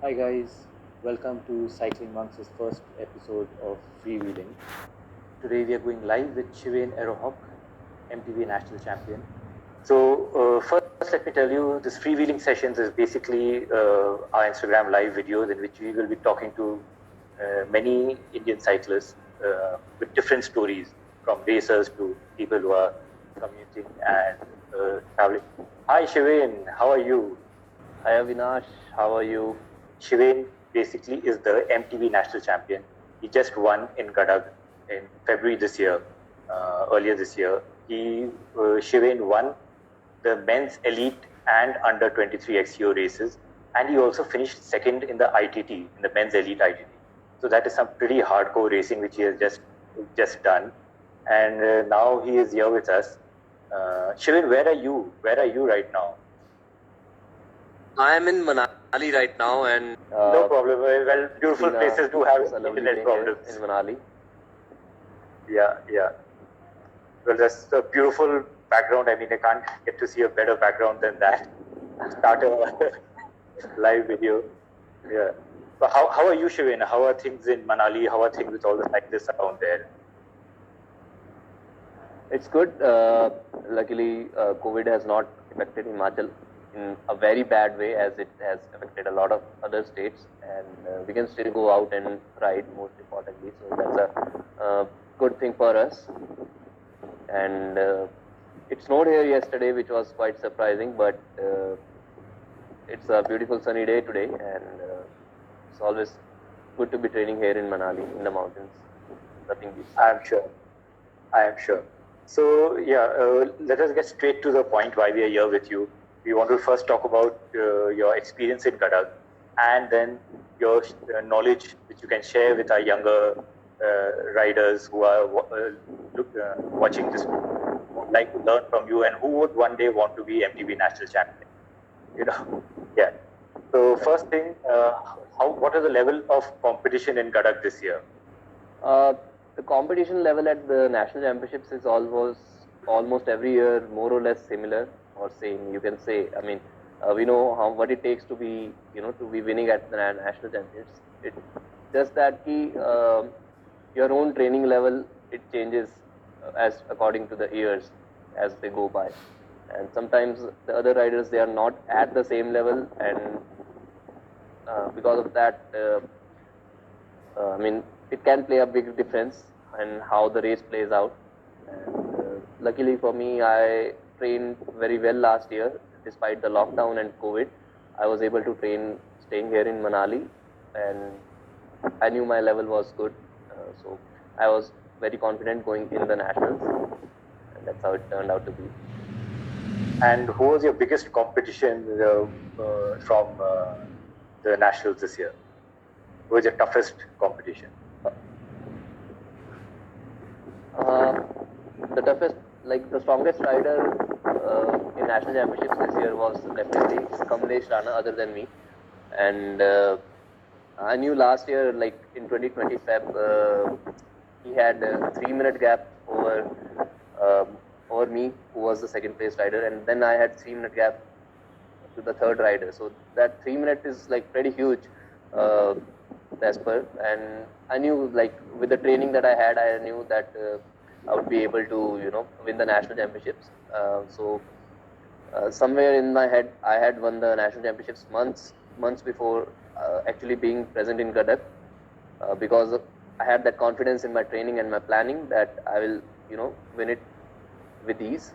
Hi guys, welcome to Cycling Monks' first episode of FreeWheeling. Today we are going live with Shiven Aerohawk, MTB National Champion. So first let me tell you, this FreeWheeling sessions is basically our Instagram live videos in which we will be talking to many Indian cyclists with different stories, from racers to people who are commuting and traveling. Hi Shiven, how are you? Hi Avinash, how are you? Shiven basically is the MTB National Champion. He just won in Gadag in February this year. Earlier this year, Shiven won the men's elite and under 23 XCO races, and he also finished second in the ITT, in the men's elite ITT. So that is some pretty hardcore racing which he has just done, and now he is here with us. Shiven, where are you? Where are you right now? I am in Manali right now, and no problem. Well, beautiful places do have internet problems in Manali. Yeah. Well, that's a beautiful background. I mean, I can't get to see a better background than that. Start a live video. Yeah. But how are you, Shiven? How are things in Manali? How are things with all the cyclists around there? It's good. Luckily, COVID has not affected Himachal in a very bad way as it has affected a lot of other states, and we can still go out and ride, most importantly. So that's a good thing for us. And it snowed here yesterday, which was quite surprising, but it's a beautiful sunny day today, and it's always good to be training here in Manali, in the mountains. Nothing beats. I am sure. So yeah, let us get straight to the point why we are here with you. We want to first talk about your experience in Gadag, and then your knowledge which you can share with our younger riders who are watching this, would like to learn from you, and who would one day want to be MTB National Champion. Yeah. So first thing, what is the level of competition in Gadag this year? The competition level at the national championships is almost every year more or less similar or same. You can say. I mean, we know what it takes to be winning at the national championships. It's just that your own training level, it changes as according to the years as they go by, and sometimes the other riders, they are not at the same level, and because of that, I mean, it can play a big difference in how the race plays out. And luckily for me, I trained very well last year despite the lockdown and COVID. I was able to train staying here in Manali, and I knew my level was good, so I was very confident going in the nationals, and that's how it turned out to be. And who was your biggest competition from the nationals this year? Who was your toughest competition? The toughest, like the strongest rider in national championships this year was definitely Scum other than me. And I knew last year, like in 2020 Feb, he had a 3-minute gap over me, who was the second place rider, and then I had 3-minute gap to the third rider. So that 3 minute is like pretty huge as per, and I knew, like, with the training that I had, I knew that I would be able to win the national championships. So somewhere in my head, I had won the national championships months before actually being present in Gadag, because I had that confidence in my training and my planning that I will win it with ease.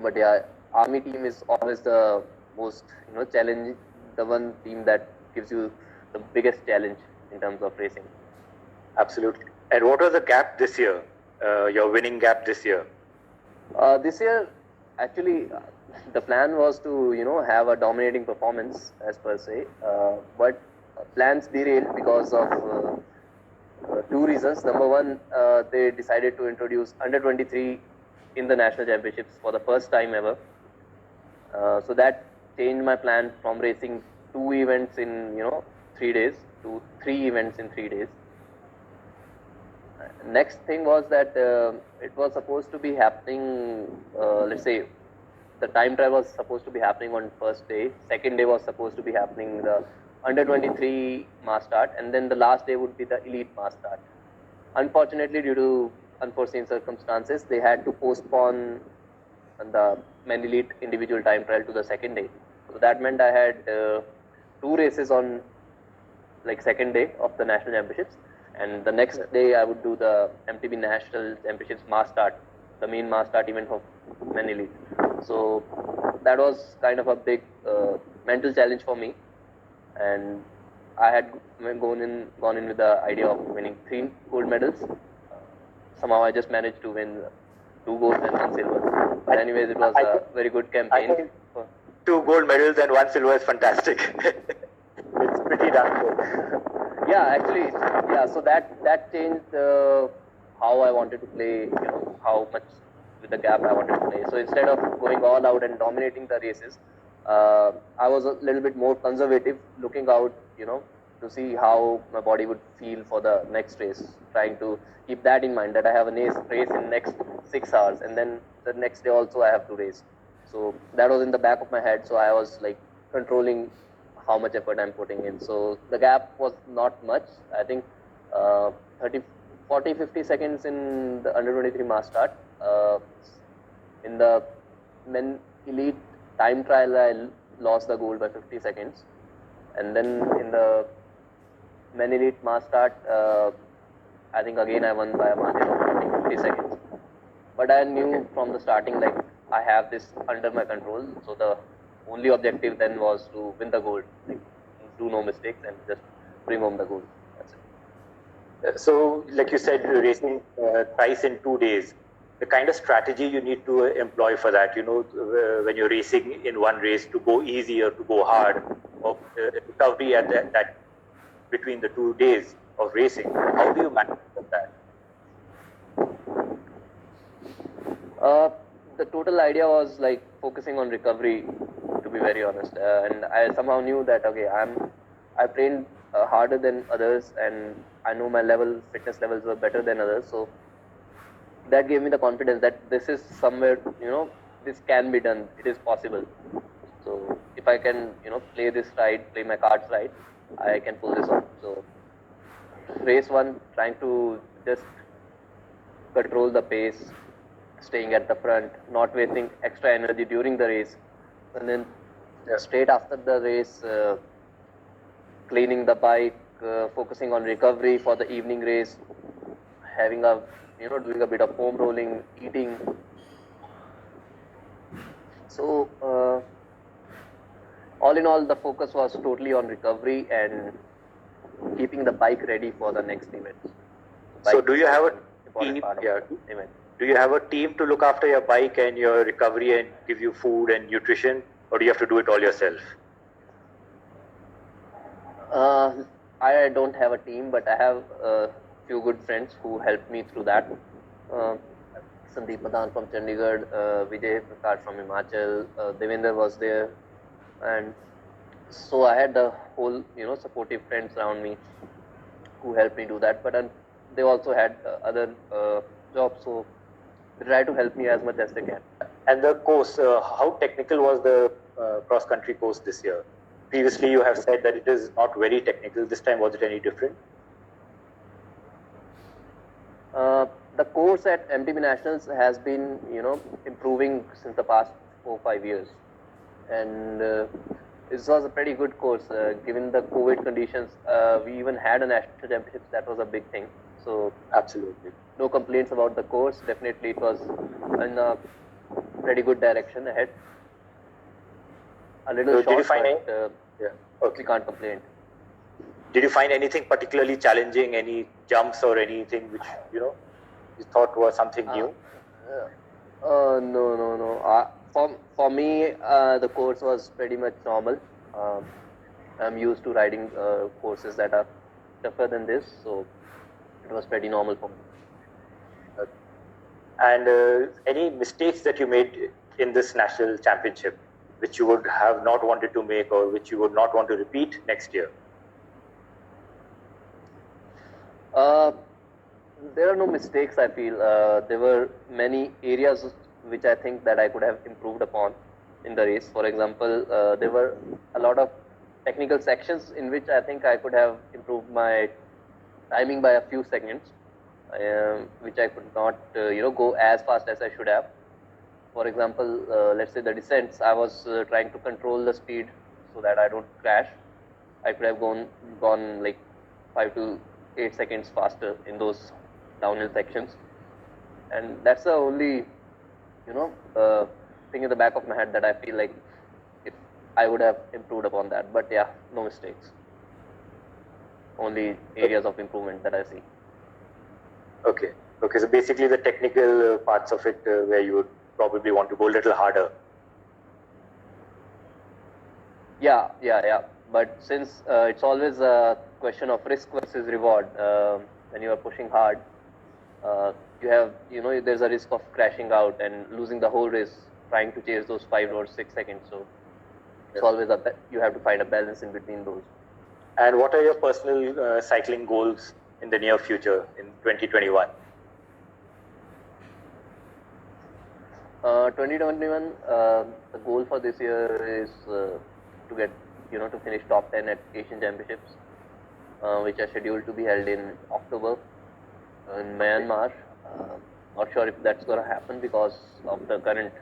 But yeah, army team is always the most challenge, the one team that gives you the biggest challenge in terms of racing. Absolutely. And what was the gap this year? Your winning gap this year? This year, actually, the plan was to have a dominating performance as per se, but plans derailed because of two reasons. Number one, they decided to introduce under 23 in the national championships for the first time ever. So that changed my plan from racing 2 events in 3 days to 3 events in 3 days. Next thing was that it was supposed to be happening, let's say, the time trial was supposed to be happening on first day. Second day was supposed to be happening the under 23 mass start, and then the last day would be the elite mass start. Unfortunately, due to unforeseen circumstances, they had to postpone the men elite individual time trial to the second day. So that meant I had 2 races on like second day of the national championships, and the next day I would do the MTB National Championships mass start, the main mass start event of men elite. So that was kind of a big mental challenge for me, and I had gone in with the idea of winning 3 gold medals. Somehow I just managed to win 2 gold and 1 silver. But anyways, it was a very good campaign. I think 2 gold medals and 1 silver is fantastic. It's pretty damn good. Yeah, actually, yeah. So that changed how I wanted to play. How much with the gap I wanted to play. So instead of going all out and dominating the races, I was a little bit more conservative, looking out, to see how my body would feel for the next race, trying to keep that in mind, that I have a race in next 6 hours, and then the next day also I have to race. So that was in the back of my head. So I was like controlling how much effort I'm putting in. So the gap was not much. I think 40-50 seconds in the under 23 mass start. In the men elite time trial, I lost the gold by 50 seconds. And then in the men elite mass start, I think again I won by a margin of 50 seconds. But I knew from the starting, like, I have this under my control. So the only objective then was to win the gold, like, do no mistakes and just bring home the gold. That's it. So, like you said, racing thrice in 2 days. The kind of strategy you need to employ for that, when you're racing in one race, to go easy or to go hard, or recovery at that between the 2 days of racing. How do you manage that? The total idea was like focusing on recovery, to be very honest, and I somehow knew that I trained harder than others, and I know my fitness levels were better than others. So that gave me the confidence that this is somewhere, this can be done. It is possible. So if I can, play this right, play my cards right, I can pull this off. So race 1, trying to just control the pace, staying at the front, not wasting extra energy during the race, and then straight after the race, cleaning the bike, focusing on recovery for the evening race, having doing a bit of foam rolling, eating. So all in all, the focus was totally on recovery and keeping the bike ready for the next event. So do you have a team? Do you have a team to look after your bike and your recovery and give you food and nutrition, or do you have to do it all yourself? I don't have a team, but I have a few good friends who helped me through that. Sandeep Madan from Chandigarh, Vijay Prakash from Himachal, Devendra was there, and so I had the whole supportive friends around me who helped me do that. But they also had other jobs, so they try to help me as much as they can. And the course, how technical was the cross-country course this year? Previously, you have said that it is not very technical. This time, was it any different? The course at MTB Nationals has been, improving since the past 4-5 years, and this was a pretty good course. Given the COVID conditions, we even had a national championships. That was a big thing. So absolutely, no complaints about the course. Definitely, it was in a pretty good direction ahead. A little short, but we can't complain. Did you find anything particularly challenging? Any jumps or anything which you thought was something new? No. For me, the course was pretty much normal. I'm used to riding courses that are tougher than this, so it was pretty normal for me. And any mistakes that you made in this national championship, which you would have not wanted to make, or which you would not want to repeat next year? There are no mistakes, I feel. There were many areas which I think that I could have improved upon in the race. For example, there were a lot of technical sections in which I think I could have improved my timing by a few seconds, which I could not, go as fast as I should have. For example, let's say the descents, I was trying to control the speed so that I don't crash. I could have gone like 5 to 8 seconds faster in those downhill sections, and that's the only thing in the back of my head that I feel like if I would have improved upon that. But yeah, no mistakes, only areas of improvement that I see. Okay, so basically the technical parts of it where you would probably want to go a little harder. Yeah. But since it's always a question of risk versus reward, when you are pushing hard, you have, there's a risk of crashing out and losing the whole race trying to chase those 5 or 6 seconds. So it's always you have to find a balance in between those. And what are your personal cycling goals in the near future in 2021? 2021, the goal for this year is to get, to finish top 10 at Asian Championships, which are scheduled to be held in October in Myanmar. Not sure if that's going to happen because of the current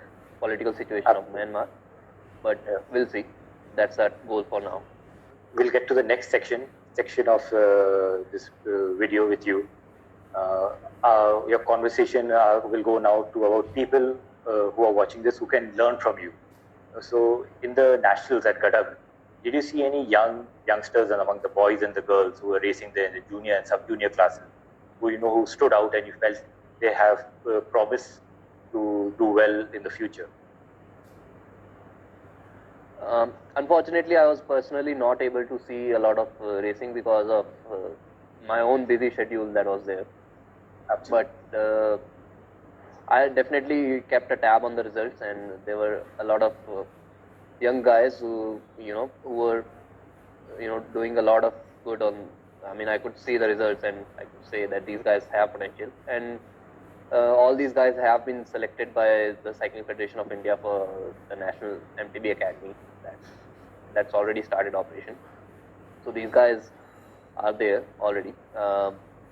political situation of Myanmar, but we'll see. That's our goal for now. We'll get to the next section of this video with you. Your conversation will go now to about people who are watching this who can learn from you. So in the nationals at Gadag, did you see any youngsters and among the boys and the girls who were racing there in the junior and sub-junior classes who stood out and you felt they have promise to do well in the future? Unfortunately, I was personally not able to see a lot of racing because of my own busy schedule that was there. Absolutely. But I definitely kept a tab on the results, and there were a lot of young guys who were doing a lot of good on. I mean, I could see the results, and I could say that these guys have potential, and all these guys have been selected by the Cycling Federation of India for the National MTB Academy. That's already started operation. So these guys are there already.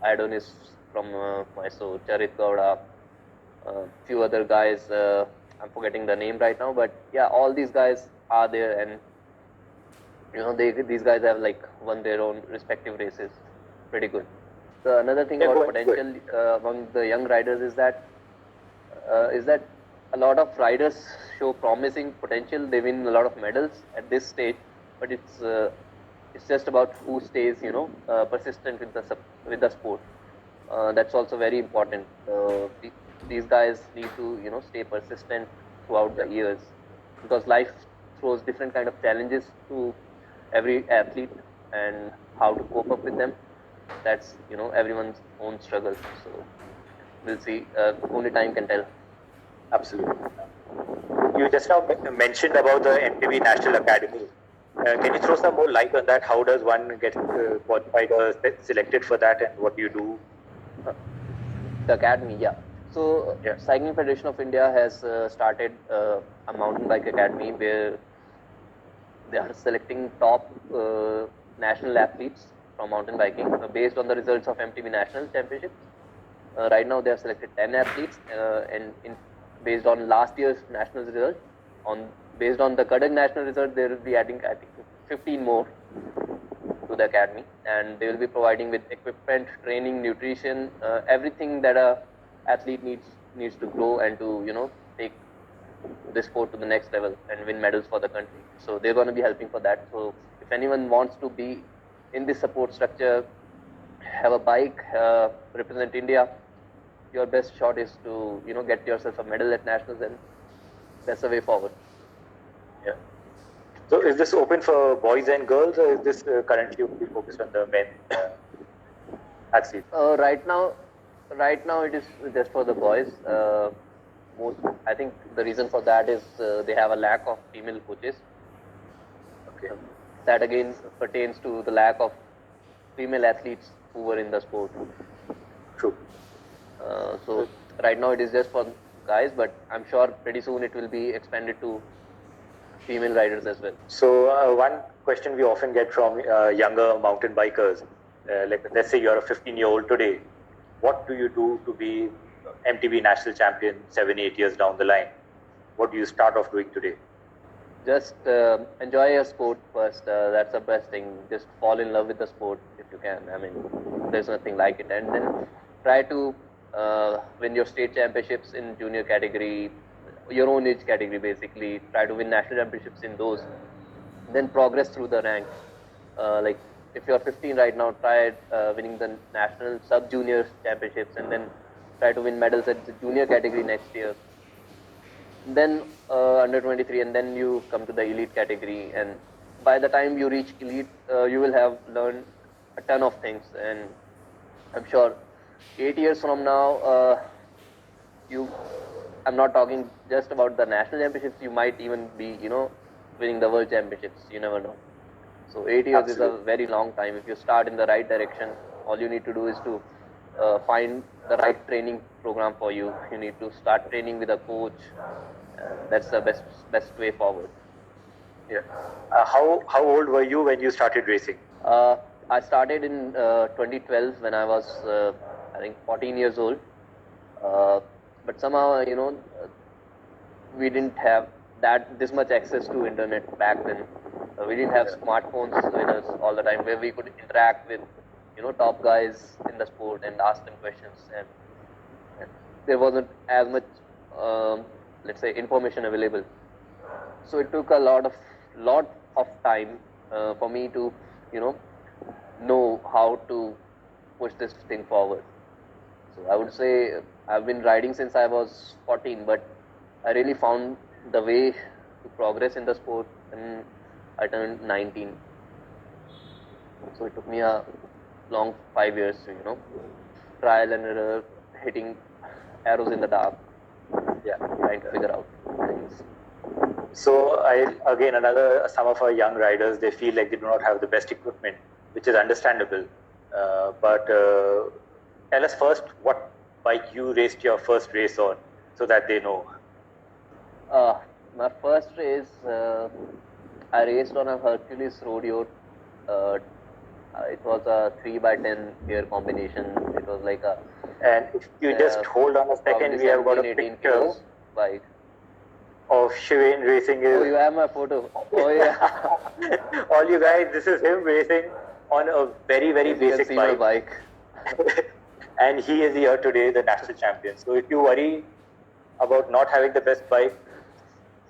Adonis from Mysore, Charit Gowda, few other guys. I'm forgetting the name right now, but yeah, all these guys are there, and these guys have like won their own respective races. Pretty good. So another thing about potential among the young riders is that a lot of riders show promising potential. They win a lot of medals at this stage, but it's just about who stays persistent with the sport. That's also very important. These guys need to stay persistent throughout the years, because life throws different kind of challenges to every athlete, and how to cope up with them, that's everyone's own struggle. So we'll see. Only time can tell. Absolutely. You just now mentioned about the MTB National Academy. Can you throw some more light on that? How does one get qualified or selected for that, and what do you do? The academy, yeah. So Cycling Federation of India has started a mountain bike academy where they are selecting top national athletes from mountain biking based on the results of MTB National Championship. Right now they have selected 10 athletes, and based on last year's national result, based on the Gadag national result, they will be adding, I think, 15 more to the academy, and they will be providing with equipment, training, nutrition, everything that a athlete needs to grow and to take the sport to the next level and win medals for the country. So they're going to be helping for that. So if anyone wants to be in this support structure, have a bike, represent India, your best shot is to get yourself a medal at nationals, and that's the way forward. Yeah. So is this open for boys and girls, or is this currently only focused on the men athletes? Right now it is just for the boys. I think the reason for that is they have a lack of female coaches. Okay. That again pertains to the lack of female athletes who were in the sport. True. So right now it is just for guys, but I'm sure pretty soon it will be expanded to female riders as well. So one question we often get from younger mountain bikers, like let's say you're a 15-year-old today, what do you do to be MTB National Champion 7-8 years down the line? What do you start off doing today? Just enjoy your sport first. That's the best thing. Just fall in love with the sport if you can. I mean, there's nothing like it. And then try to win your state championships in junior category, your own age category basically. Try to win national championships in those. Then progress through the ranks. Like if you're 15 right now, try winning the national sub-junior championships and then try to win medals at the junior category next year. Then under 23, and then you come to the elite category, and by the time you reach elite, you will have learned a ton of things, and I'm sure 8 years from now, I'm not talking just about the national championships, you might even be, winning the world championships, you never know. So 8 years Absolutely. Is a very long time. If you start in the right direction, all you need to do is to find the right training program for you. You need to start training with a coach. That's the best way forward. Yeah. How old were you when you started racing? I started in 2012 when I was I think 14 years old. But somehow we didn't have this much access to internet back then. We didn't have smartphones with us all the time where we could interact with top guys in the sport and ask them questions, and there wasn't as much let's say information available. So it took a lot of time for me to know how to push this thing forward. So I would say I've been riding since I was 14, but I really found the way to progress in the sport when I turned 19. So it took me a long 5 years to trial and error, hitting arrows in the dark, trying to figure out things. So some of our young riders, they feel like they do not have the best equipment, which is understandable. But tell us first what bike you raced your first race on, so that they know. My first race, I raced on a Hercules rodeo. It was a 3x10 gear combination. It was like a. And if you just hold on a second, we have got a picture bike of Shiven racing. Oh, you have my photo. Oh yeah. All you guys, this is him racing on a very basic bike. And he is here today, the national champion. So if you worry about not having the best bike,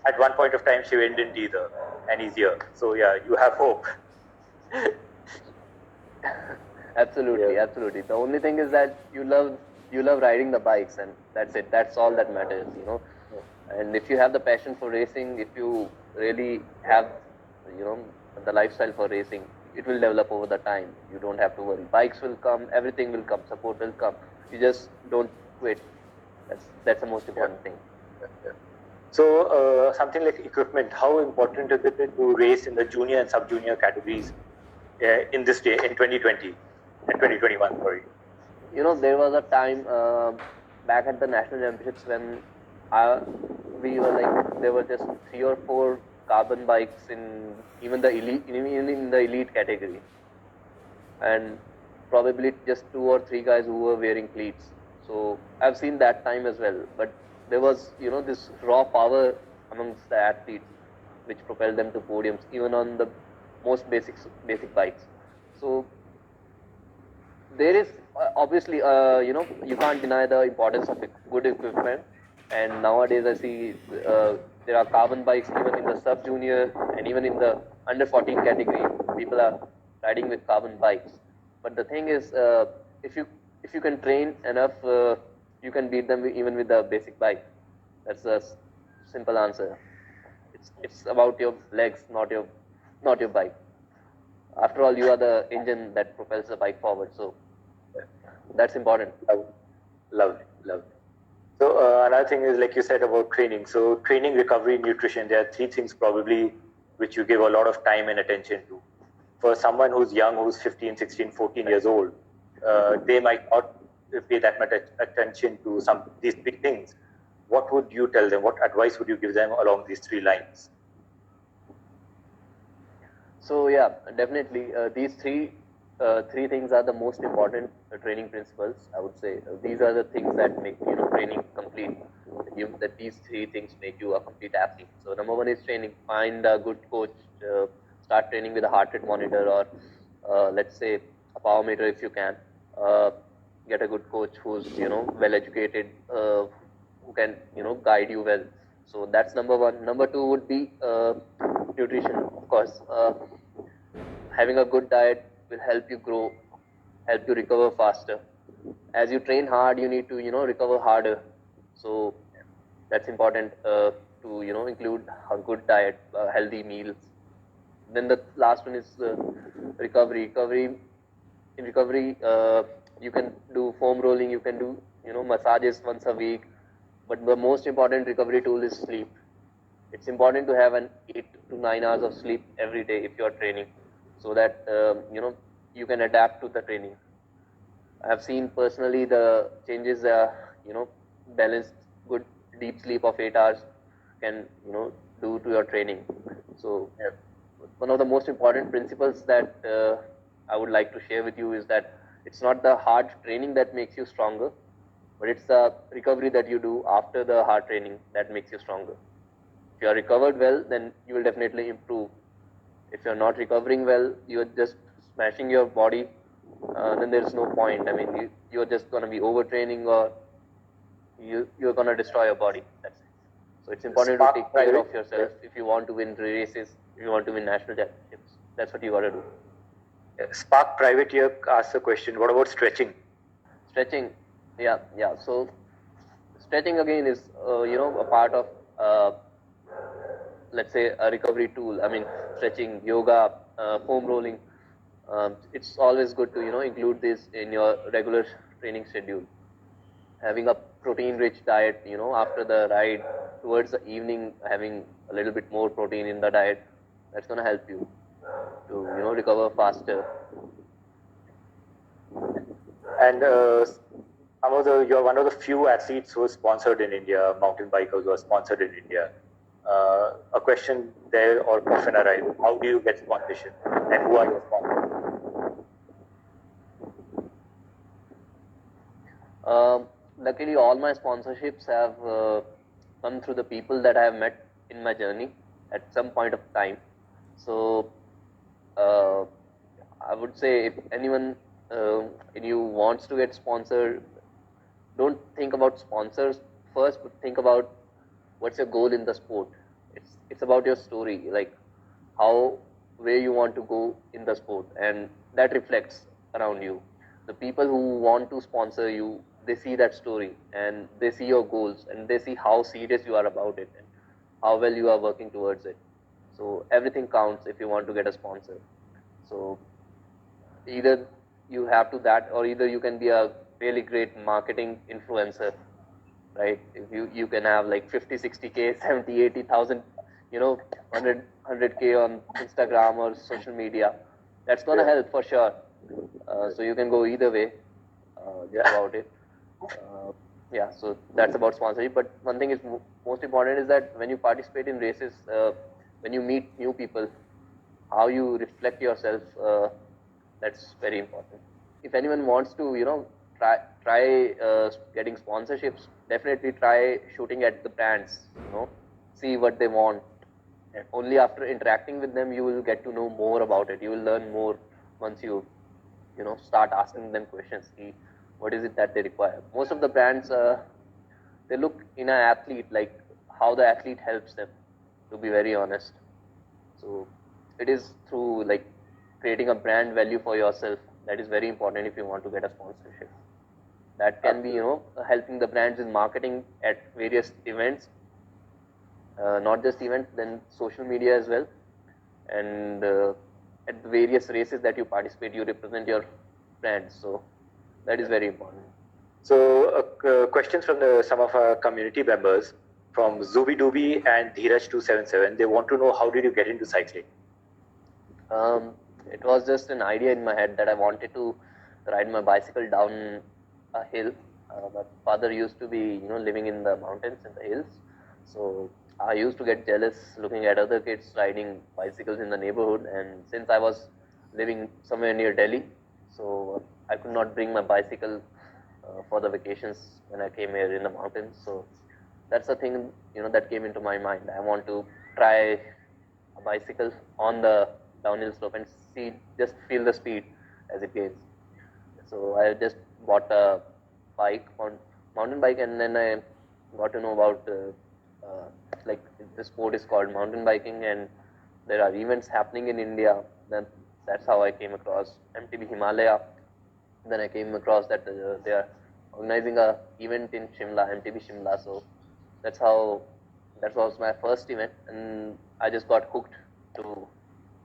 at one point of time Shiven didn't either, and he's here. So yeah, you have hope. Absolutely. The only thing is that you love riding the bikes, and that's it. That's all that matters, And if you have the passion for racing, if you really have, the lifestyle for racing, it will develop over the time. You don't have to worry. Bikes will come, everything will come, support will come. You just don't quit. That's the most important thing. Yeah. So something like equipment, how important is it to race in the junior and sub-junior categories in this day, in 2020 and 2021, sorry? There was a time back at the national championships when we were like, there were just 3 or 4 carbon bikes in even in the elite category, and probably just 2 or 3 guys who were wearing cleats. So I've seen that time as well, but there was this raw power amongst the athletes which propelled them to podiums even on the most basic bikes. So there is obviously you can't deny the importance of good equipment, and nowadays I see there are carbon bikes even in the sub junior and even in the under 14 category. People are riding with carbon bikes, but the thing is if you can train enough, you can beat them even with the basic bike. That's the simple answer. It's about your legs, not your bike. After all, you are the engine that propels the bike forward. So that's important. Lovely. So another thing is, like you said about training. So training, recovery, nutrition, there are 3 things probably which you give a lot of time and attention to. For someone who's young, who's 15, 16, 14 years old, they might not pay that much attention to these big things. what would you tell them? What advice would you give them along these three lines? So yeah, definitely these three things are the most important training principles. I would say these are the things that make training complete. That these three things make you a complete athlete. So number one is training. Find a good coach. Start training with a heart rate monitor or let's say a power meter if you can. Uh, get a good coach who's well educated, who can guide you well. So that's number one. Number two would be nutrition, of course. Having a good diet will help you grow, help you recover faster. As you train hard, you need to recover harder. So that's important to include a good diet, healthy meals. Then the last one is recovery. In recovery, you can do foam rolling, you can do massages once a week. But the most important recovery tool is sleep. It's important to have an 8 to 9 hours of sleep every day if you are training, so that you can adapt to the training. I have seen personally the changes. Balanced good deep sleep of 8 hours can do to your training. So one of the most important principles that I would like to share with you is that it's not the hard training that makes you stronger, but it's the recovery that you do after the hard training that makes you stronger. If you are recovered well, then you will definitely improve. If you're not recovering well, you're just smashing your body, then there's no point. I mean, you're just going to be overtraining, or you're going to destroy your body. That's it. So it's important to take care of yourself if you want to win races, if you want to win national championships. That's what you got to do. Spark Private here asks a question. What about stretching? Stretching, yeah. So stretching again is a part of let's say a recovery tool. I mean, stretching, yoga, foam rolling. It's always good to include this in your regular training schedule. Having a protein-rich diet, after the ride, towards the evening, having a little bit more protein in the diet, that's going to help you to recover faster. And you're one of the few athletes who are sponsored in India, mountain bikers who are sponsored in India. A question there or often arrives: how do you get sponsorship, and who are your sponsors? Luckily, all my sponsorships have come through the people that I have met in my journey at some point of time. So I would say if anyone in you wants to get sponsored, don't think about sponsors first, but think about what's your goal in the sport. It's about your story, like where you want to go in the sport, and that reflects around you. The people who want to sponsor you, they see that story and they see your goals and they see how serious you are about it and how well you are working towards it. So everything counts if you want to get a sponsor. So either you have to that, or either you can be a really great marketing influencer, right? If you can have like 50, 60K, 70, 80,000, 100K on Instagram or social media, that's going to help for sure. So you can go either way about it. Yeah, so that's about sponsorship. But one thing is most important is that when you participate in races, when you meet new people, how you reflect yourself, that's very important. If anyone wants to, try getting sponsorships, definitely try shooting at the brands, see what they want. And only after interacting with them, you will get to know more about it. You will learn more once you start asking them questions. See what is it that they require. Most of the brands, they look in an athlete, like how the athlete helps them, to be very honest. So it is through like creating a brand value for yourself that is very important if you want to get a sponsorship. That can be helping the brands in marketing at various events, not just events, then social media as well, and at the various races that you participate, you represent your brand. So that is very important. So questions from some of our community members, from Zubi Dubi and Dheeraj277. They want to know, how did you get into cycling? It was just an idea in my head that I wanted to ride my bicycle down a hill. My father used to be, living in the mountains and the hills. So I used to get jealous looking at other kids riding bicycles in the neighborhood. And since I was living somewhere near Delhi, so I could not bring my bicycle for the vacations when I came here in the mountains. So that's the thing, that came into my mind. I want to try a bicycle on the downhill slope and just feel the speed as it gains. So I just bought a mountain bike, and then I got to know about like the sport is called mountain biking, and there are events happening in India. Then that's how I came across MTB Himalaya. Then I came across that they are organizing a event in Shimla, MTB Shimla. So that's how that was my first event, and I just got hooked to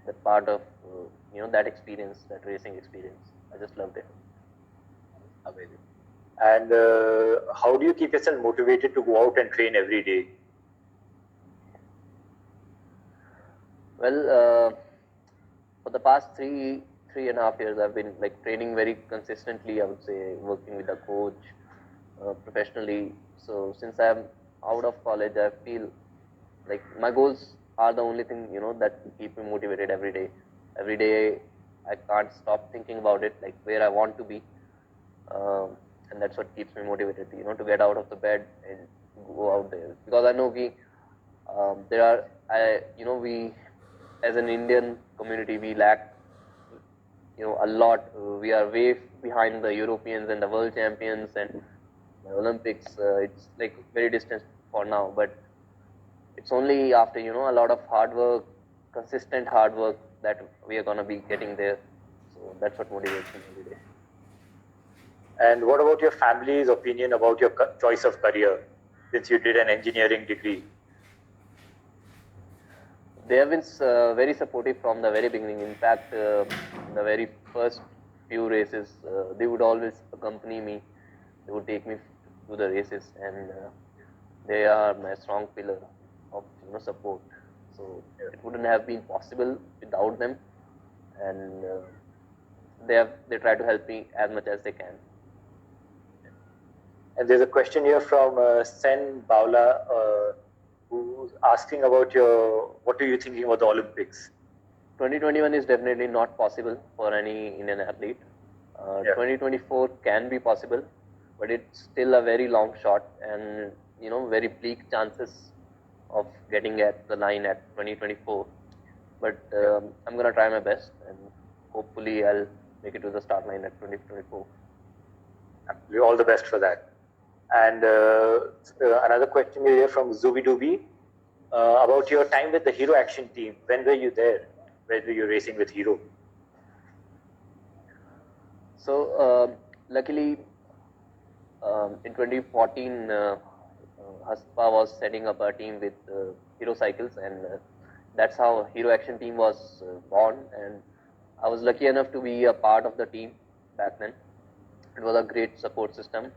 that part of that experience, that racing experience. I just loved it. Amazing. And how do you keep yourself motivated to go out and train every day? Well, for the past three and a half years, I've been like training very consistently. I would say working with a coach professionally. So since I'm out of college, I feel like my goals are the only thing that keep me motivated every day. Every day, I can't stop thinking about it, like where I want to be, and that's what keeps me motivated. To get out of the bed and go out there, because I know there are we as an Indian community, we lack a lot. We are way behind the Europeans and the world champions and the Olympics. It's like very distant for now, but it's only after a lot of hard work, consistent hard work, that we are gonna be getting there. So that's what motivates me every day. And what about your family's opinion about your choice of career, since you did an engineering degree? They have been very supportive from the very beginning. In fact, the very first few races, they would always accompany me. They would take me to the races, and they are my strong pillar of support. So it wouldn't have been possible without them, and they try to help me as much as they can. And there's a question here from Sen Baula, who's asking about what are you thinking about the Olympics? 2021 is definitely not possible for any Indian athlete. 2024 can be possible, but it's still a very long shot, and very bleak chances of getting at the line at 2024. But I'm gonna try my best, and hopefully I'll make it to the start line at 2024. All the best for that. And another question here from Zubidubi about your time with the Hero Action team. When were you there? When were you racing with Hero? So luckily, in 2014, Haspa was setting up a team with Hero Cycles, and that's how Hero Action team was born. And I was lucky enough to be a part of the team back then. It was a great support system.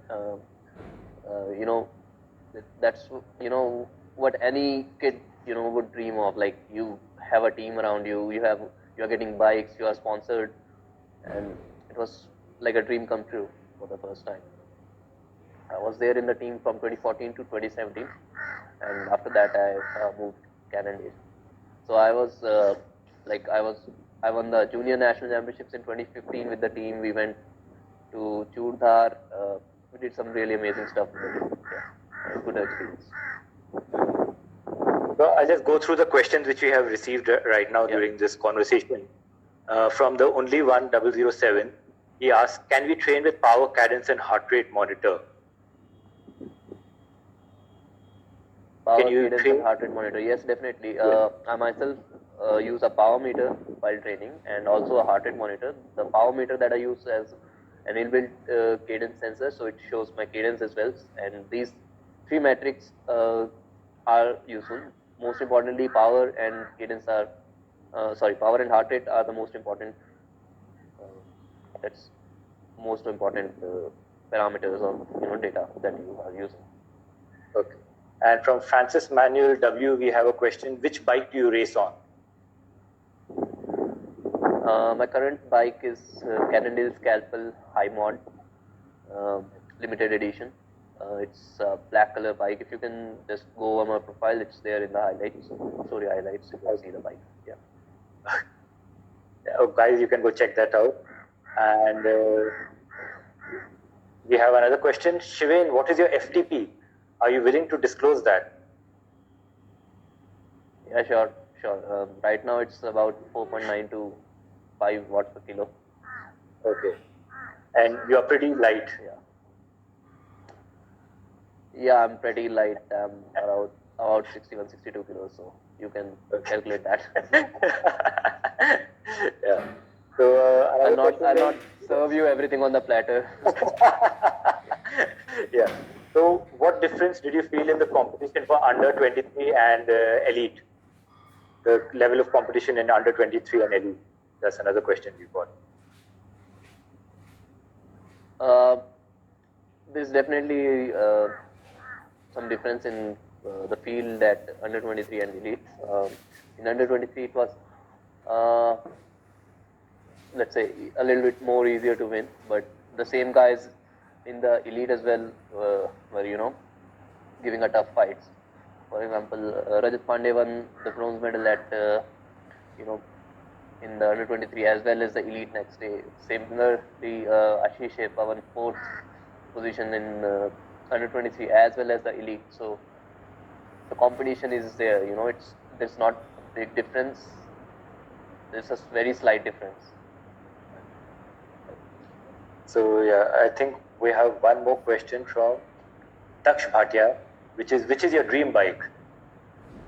That's what any kid would dream of. Like, you have a team around you, you are getting bikes, you are sponsored, and it was like a dream come true for the first time. I was there in the team from 2014 to 2017, and after that I moved Cadence. So I was I won the Junior National Championships in 2015 with the team. We went to Churdhar. We did some really amazing stuff. Yeah, good experience. So I'll just go through the questions which we have received right now during this conversation. From the only one 007, he asked, "Can we train with power, cadence, and heart rate monitor?" Power, cadence, and heart rate monitor. Yes, definitely. I myself use a power meter while training, and also a heart rate monitor. The power meter that I use as an inbuilt cadence sensor, so it shows my cadence as well. And these three metrics are useful. Most importantly, power and cadence are power and heart rate are the most important. That's most important parameters of data that you are using. Okay. And from Francis Manuel W, we have a question: which bike do you race on? My current bike is Cadence Scalpel High Mod. limited edition. It's a black color bike. If you can just go over my profile, it's there in the highlights. Story highlights, you can see the bike. Yeah. Guys, you can go check that out. And we have another question. Shiven, what is your FTP? Are you willing to disclose that? Yeah, sure. Right now it's about 4.9 to 5 watts per kilo. Okay. And you are pretty light. Yeah, I'm pretty light. I'm about 61, 62 kilos. So you can calculate that. Yeah. So I'll not serve you everything on the platter. Yeah. So what difference did you feel in the competition for under 23 and elite? The level of competition in under 23 and elite. That's another question we got. There's definitely some difference in the field at under 23 and elite. In under 23, it was let's say a little bit more easier to win, but the same guys in the elite as well were giving a tough fights. For example, Rajat Pandey won the bronze medal at in the under 23 as well as the elite next day. Similarly, Ashish Shepa won 4th position in under 23 as well as the elite. So the competition is there. There's not a big difference. There's a very slight difference. So yeah, I think we have one more question from Daksh Bhatia, which is your dream bike?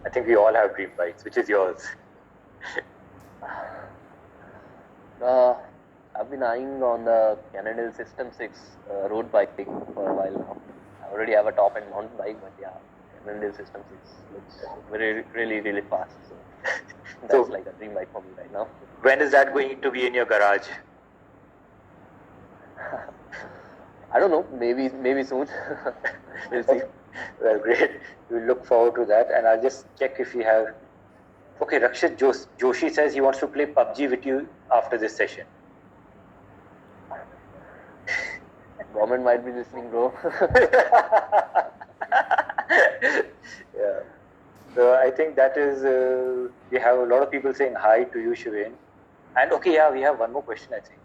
I think we all have dream bikes. Which is yours? I've been eyeing on the Cadence System 6 road bike for a while now. I already have a top end mountain bike, but yeah, Cadence System 6 looks really fast. So that's like a dream bike for me right now. When is that going to be in your garage? I don't know. Maybe soon. We'll see. Well, great. We look forward to that, and I'll just check if we have. Okay, Rakshit Joshi says he wants to play PUBG with you after this session. Government might be listening, bro. Yeah. So I think that is. We have a lot of people saying hi to you, Shiven. And okay, yeah, we have one more question, I think.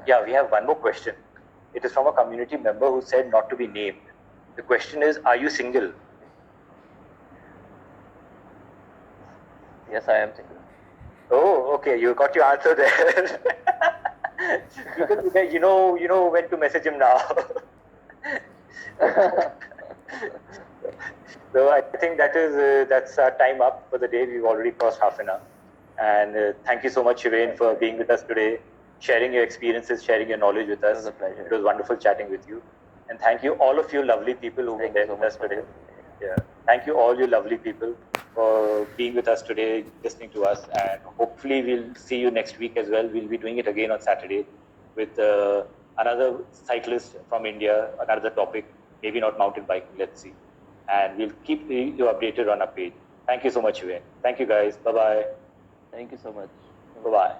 Yeah, we have one more question. It is from a community member who said not to be named. The question is, are you single? Yes, I am single. Oh, okay. You got your answer there. Because you know when to message him now. So I think that's our time up for the day. We've already crossed half an hour. And thank you so much, Shiven, for being with us today, sharing your experiences, sharing your knowledge with us. It was a pleasure. It was wonderful chatting with you. And thank you, all of you lovely people who were there with us today. Yeah. Thank you, all you lovely people, for being with us today, listening to us. And hopefully we'll see you next week as well. We'll be doing it again on Saturday with another cyclist from India, another topic, maybe not mountain biking, let's see. And we'll keep you updated on our page. Thank you so much, Shiven. Thank you, guys. Bye-bye. Thank you so much. Bye-bye.